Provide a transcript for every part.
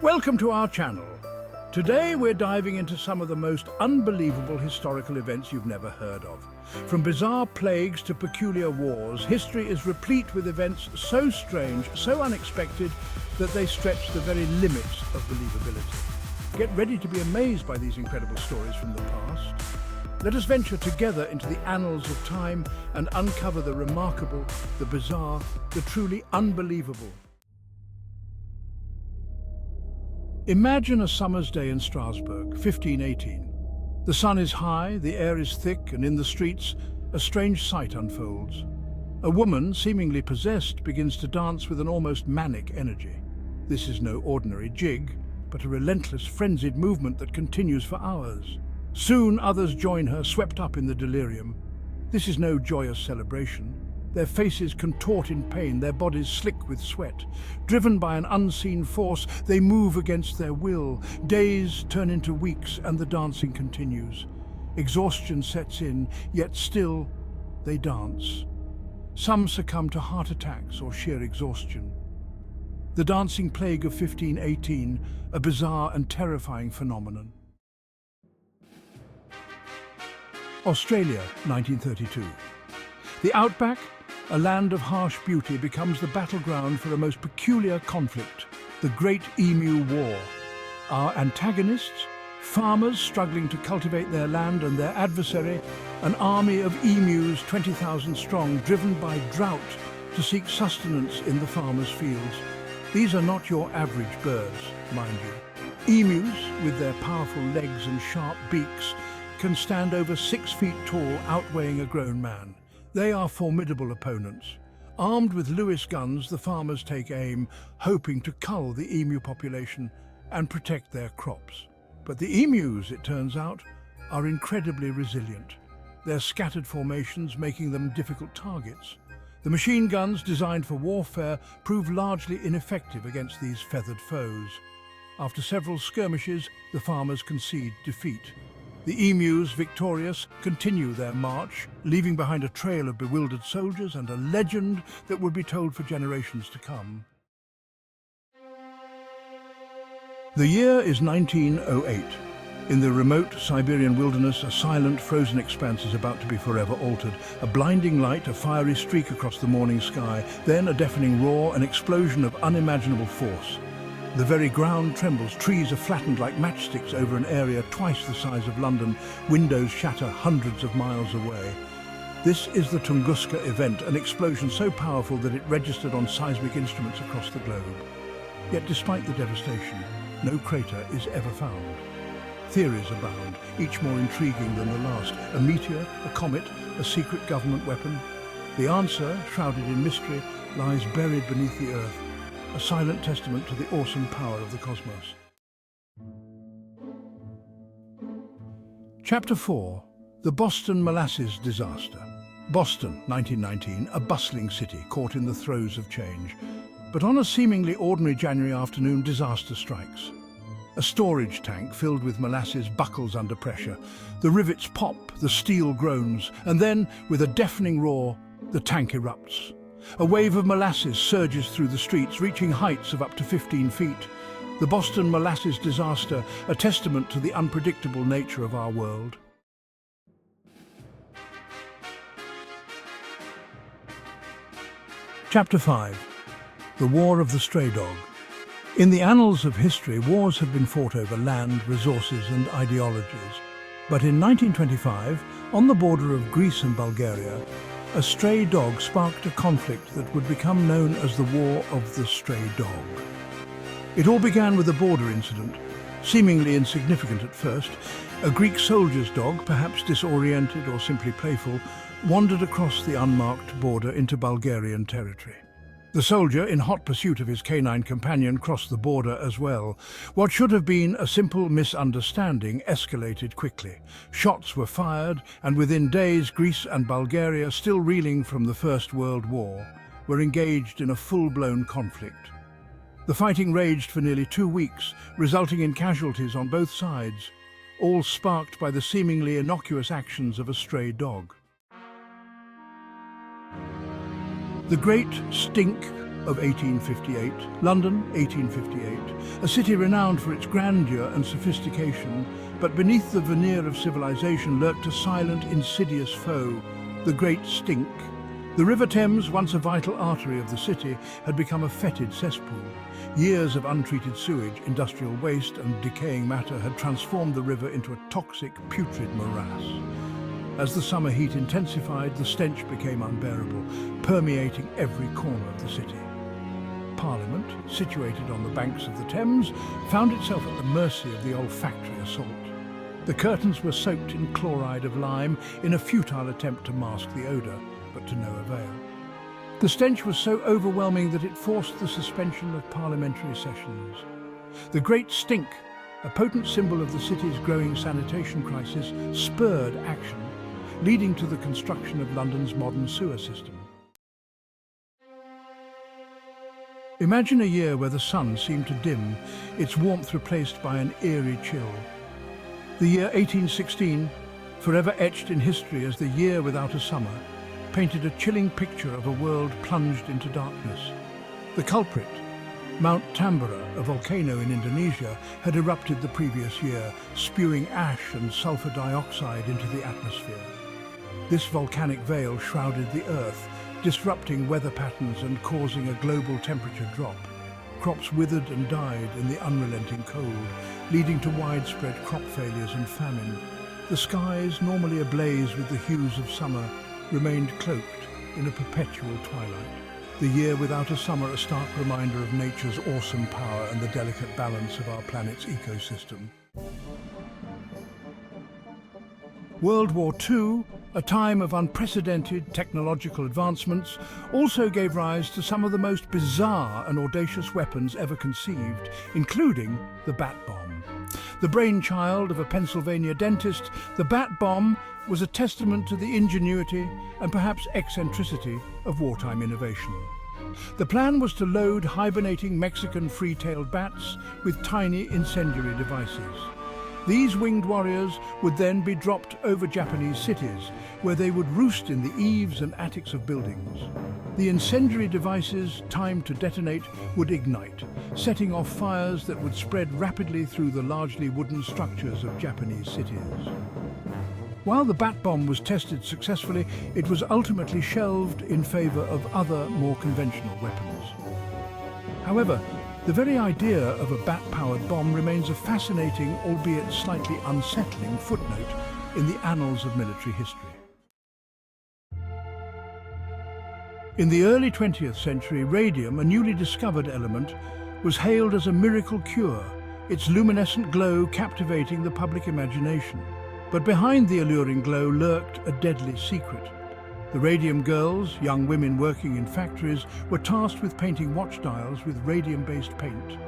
Welcome to our channel. Today we're diving into some of the most unbelievable historical events you've never heard of. From bizarre plagues to peculiar wars, history is replete with events so strange, so unexpected, that they stretch the very limits of believability. Get ready to be amazed by these incredible stories from the past. Let us venture together into the annals of time and uncover the remarkable, the bizarre, the truly unbelievable. Imagine a summer's day in Strasbourg, 1518. The sun is high, the air is thick, and in the streets, a strange sight unfolds. A woman, seemingly possessed, begins to dance with an almost manic energy. This is no ordinary jig, but a relentless, frenzied movement that continues for hours. Soon others join her, swept up in the delirium. This is no joyous celebration. Their faces contort in pain, their bodies slick with sweat. Driven by an unseen force, they move against their will. Days turn into weeks and the dancing continues. Exhaustion sets in, yet still they dance. Some succumb to heart attacks or sheer exhaustion. The dancing plague of 1518, a bizarre and terrifying phenomenon. Australia, 1932. The outback, a land of harsh beauty, becomes the battleground for a most peculiar conflict, the Great Emu War. Our antagonists, farmers struggling to cultivate their land, and their adversary, an army of emus 20,000 strong, driven by drought to seek sustenance in the farmers' fields. These are not your average birds, mind you. Emus, with their powerful legs and sharp beaks, can stand over 6 feet tall, outweighing a grown man. They are formidable opponents. Armed with Lewis guns, the farmers take aim, hoping to cull the emu population and protect their crops. But the emus, it turns out, are incredibly resilient, their scattered formations making them difficult targets. The machine guns designed for warfare prove largely ineffective against these feathered foes. After several skirmishes, the farmers concede defeat. The emus, victorious, continue their march, leaving behind a trail of bewildered soldiers and a legend that would be told for generations to come. The year is 1908. In the remote Siberian wilderness, a silent, frozen expanse is about to be forever altered. A blinding light, a fiery streak across the morning sky, then a deafening roar, an explosion of unimaginable force. The very ground trembles, trees are flattened like matchsticks over an area twice the size of London, windows shatter hundreds of miles away. This is the Tunguska event, an explosion so powerful that it registered on seismic instruments across the globe. Yet despite the devastation, no crater is ever found. Theories abound, each more intriguing than the last. A meteor, a comet, a secret government weapon? The answer, shrouded in mystery, lies buried beneath the earth, a silent testament to the awesome power of the cosmos. Chapter 4. The Boston Molasses Disaster. Boston, 1919, a bustling city caught in the throes of change. But on a seemingly ordinary January afternoon, disaster strikes. A storage tank filled with molasses buckles under pressure. The rivets pop, the steel groans, and then, with a deafening roar, the tank erupts. A wave of molasses surges through the streets, reaching heights of up to 15 feet. The Boston Molasses Disaster, a testament to the unpredictable nature of our world. Chapter 5. The War of the Stray Dog. In the annals of history, wars have been fought over land, resources and ideologies. But in 1925, on the border of Greece and Bulgaria, a stray dog sparked a conflict that would become known as the War of the Stray Dog. It all began with a border incident, seemingly insignificant at first. A Greek soldier's dog, perhaps disoriented or simply playful, wandered across the unmarked border into Bulgarian territory. The soldier, in hot pursuit of his canine companion, crossed the border as well. What should have been a simple misunderstanding escalated quickly. Shots were fired, and within days Greece and Bulgaria, still reeling from the First World War, were engaged in a full-blown conflict. The fighting raged for nearly 2 weeks, resulting in casualties on both sides, all sparked by the seemingly innocuous actions of a stray dog. The Great Stink of 1858, London, 1858, a city renowned for its grandeur and sophistication, but beneath the veneer of civilization lurked a silent, insidious foe, the Great Stink. The River Thames, once a vital artery of the city, had become a fetid cesspool. Years of untreated sewage, industrial waste and decaying matter had transformed the river into a toxic, putrid morass. As the summer heat intensified, the stench became unbearable, permeating every corner of the city. Parliament, situated on the banks of the Thames, found itself at the mercy of the olfactory assault. The curtains were soaked in chloride of lime in a futile attempt to mask the odour, but to no avail. The stench was so overwhelming that it forced the suspension of parliamentary sessions. The Great Stink, a potent symbol of the city's growing sanitation crisis, spurred action, leading to the construction of London's modern sewer system. Imagine a year where the sun seemed to dim, its warmth replaced by an eerie chill. The year 1816, forever etched in history as the year without a summer, painted a chilling picture of a world plunged into darkness. The culprit, Mount Tambora, a volcano in Indonesia, had erupted the previous year, spewing ash and sulfur dioxide into the atmosphere. This volcanic veil shrouded the Earth, disrupting weather patterns and causing a global temperature drop. Crops withered and died in the unrelenting cold, leading to widespread crop failures and famine. The skies, normally ablaze with the hues of summer, remained cloaked in a perpetual twilight. The year without a summer, a stark reminder of nature's awesome power and the delicate balance of our planet's ecosystem. World War II, a time of unprecedented technological advancements, also gave rise to some of the most bizarre and audacious weapons ever conceived, including the bat bomb. The brainchild of a Pennsylvania dentist, the bat bomb was a testament to the ingenuity and perhaps eccentricity of wartime innovation. The plan was to load hibernating Mexican free-tailed bats with tiny incendiary devices. These winged warriors would then be dropped over Japanese cities, where they would roost in the eaves and attics of buildings. The incendiary devices, timed to detonate, would ignite, setting off fires that would spread rapidly through the largely wooden structures of Japanese cities. While the bat bomb was tested successfully, it was ultimately shelved in favor of other, more conventional weapons. However, the very idea of a bat-powered bomb remains a fascinating, albeit slightly unsettling, footnote in the annals of military history. In the early 20th century, radium, a newly discovered element, was hailed as a miracle cure, its luminescent glow captivating the public imagination. But behind the alluring glow lurked a deadly secret. The radium girls, young women working in factories, were tasked with painting watch dials with radium-based paint.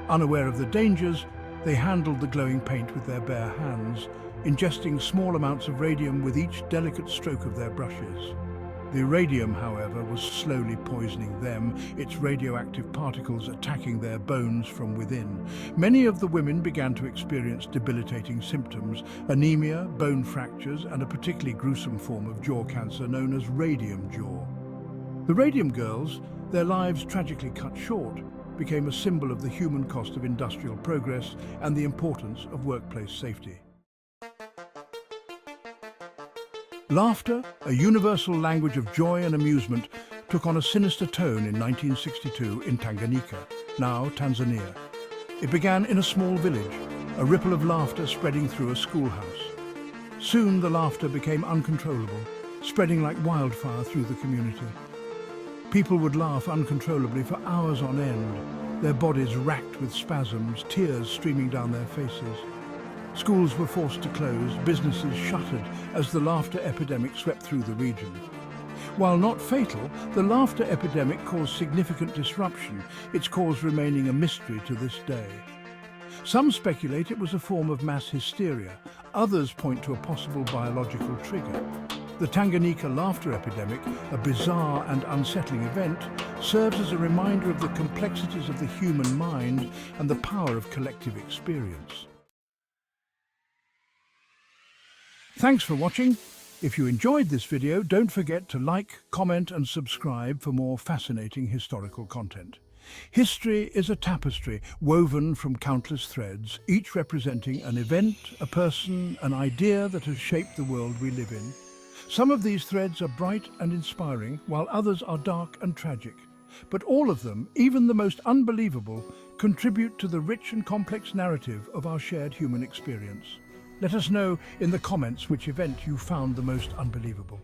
Unaware of the dangers, they handled the glowing paint with their bare hands, ingesting small amounts of radium with each delicate stroke of their brushes. The radium, however, was slowly poisoning them, its radioactive particles attacking their bones from within. Many of the women began to experience debilitating symptoms, anemia, bone fractures, and a particularly gruesome form of jaw cancer known as radium jaw. The radium girls, their lives tragically cut short, became a symbol of the human cost of industrial progress and the importance of workplace safety. Laughter, a universal language of joy and amusement, took on a sinister tone in 1962 in Tanganyika, now Tanzania. It began in a small village, a ripple of laughter spreading through a schoolhouse. Soon the laughter became uncontrollable, spreading like wildfire through the community. People would laugh uncontrollably for hours on end, their bodies racked with spasms, tears streaming down their faces. Schools were forced to close, businesses shuttered as the laughter epidemic swept through the region. While not fatal, the laughter epidemic caused significant disruption, its cause remaining a mystery to this day. Some speculate it was a form of mass hysteria, others point to a possible biological trigger. The Tanganyika laughter epidemic, a bizarre and unsettling event, serves as a reminder of the complexities of the human mind and the power of collective experience. Thanks for watching. If you enjoyed this video, don't forget to like, comment and subscribe for more fascinating historical content. History is a tapestry woven from countless threads, each representing an event, a person, an idea that has shaped the world we live in. Some of these threads are bright and inspiring, while others are dark and tragic. But all of them, even the most unbelievable, contribute to the rich and complex narrative of our shared human experience. Let us know in the comments which event you found the most unbelievable.